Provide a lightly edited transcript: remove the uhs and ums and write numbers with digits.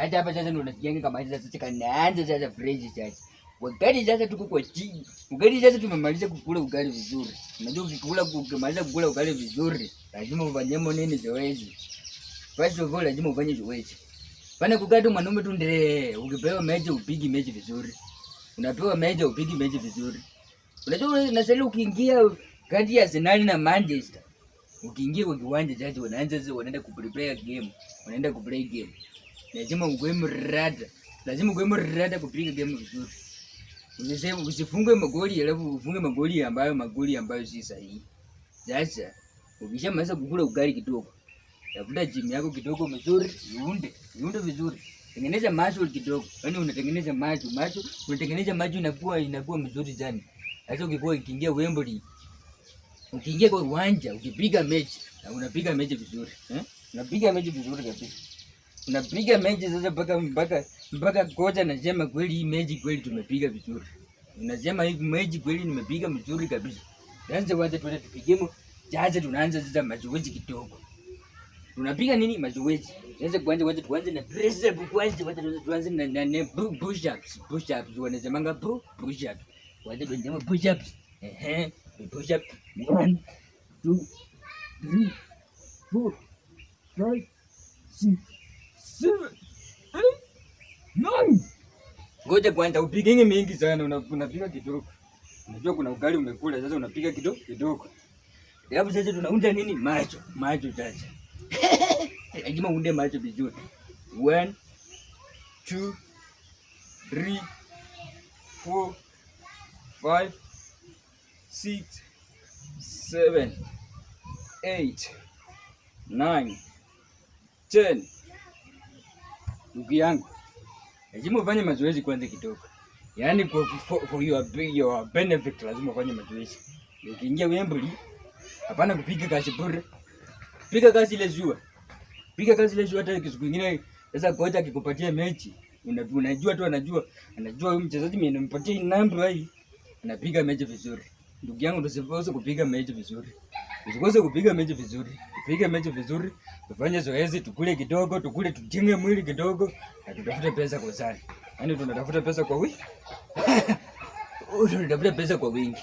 hapa sasa ndio unasikia kama sasa kanaanza sasa fresh sasa. Wakati sasa tuko kwa chini. Wakati sasa tumemaliza kukula ugali vizuri. Unajua ukimaliza kukula ugali vizuri, lazima ufanye nini zoezi. First of all lazima ufanye zoezi. Pana kukata mwanaume tu ndee, ukipewa mechi upigi mechi vizuri. Unapewa mechi upigi mechi vizuri. Unajua nasema ukiingia kati ya Arsenal na Manchester, ukiingia kwa kiwanja sasa wanaenda kuprepare game, wanaenda kuplay game. Lazima uwe mrada. Lazima uwe mrada kupiga game vizuri. Unasema usifungwe magoli alafu ufunge magoli ambayo si sahihi. Sasa ukishamaliza kukula ugali kidogo, tafuta gym yako kidogo mzuri, iunde vizuri. Tengeneza muscle kidogo. Yaani unatengeneza macho, unatengeneza macho inakuwa mzuri sana. Sasa ukiingia Wembley, ukiingia kwa uwanja, ukipiga mechi, na unapiga mechi vizuri, unapiga mechi vizuri kabisa. Unapiga mechi sasa mpaka kocha anasema kweli hii mechi kweli tumepiga vizuri. Unasema hii mechi kweli nimepiga vizuri kabisa. Sasa wacha tuende tupigemo. Sasa tunaanza sasa mazoezi kidogo. Tunapiga nini mazoezi? Sasa kwanza tuanze na press up kwanza, tuanze na push ups. Wanasemanga push up. Wacha tuanze na push ups. Push up 1 2 3 4 5 6 7 8 9. Ngoja kwanza upige mingi sana, unapiga kidogo. Unajua kuna ugali umekula sasa unapiga kidogo. Hapo sasa tunaunda nini? Macho sasa. Lazima uunde macho vizuri. 1 2 3 4 5 6 7 8 9 10. Ndugu yangu, lazima ufanye mazoezi kwanza kidogo. Yaani for your benefit lazima ufanye mazoezi. Ukiingia Wembley, hapana kupiga kazi bure. Piga kazi ile jua. Piga kazi ile jua, hata siku nyingine sasa kocha akikupatia mechi, unajua tu anajua huyu mchezaji mimi nimempatia namba hii. Anapiga mechi vizuri. Ndugu yangu, usipose kupiga mechi vizuri. Usikose kupiga mechi vizuri. Piga mechi vizuri. Tufanye zoezi, tukule kidogo, tujenge mwili kidogo, na tutafute pesa kwa sana. Yaani tunatafuta pesa kwa wingi. Tunatafuta pesa kwa wingi.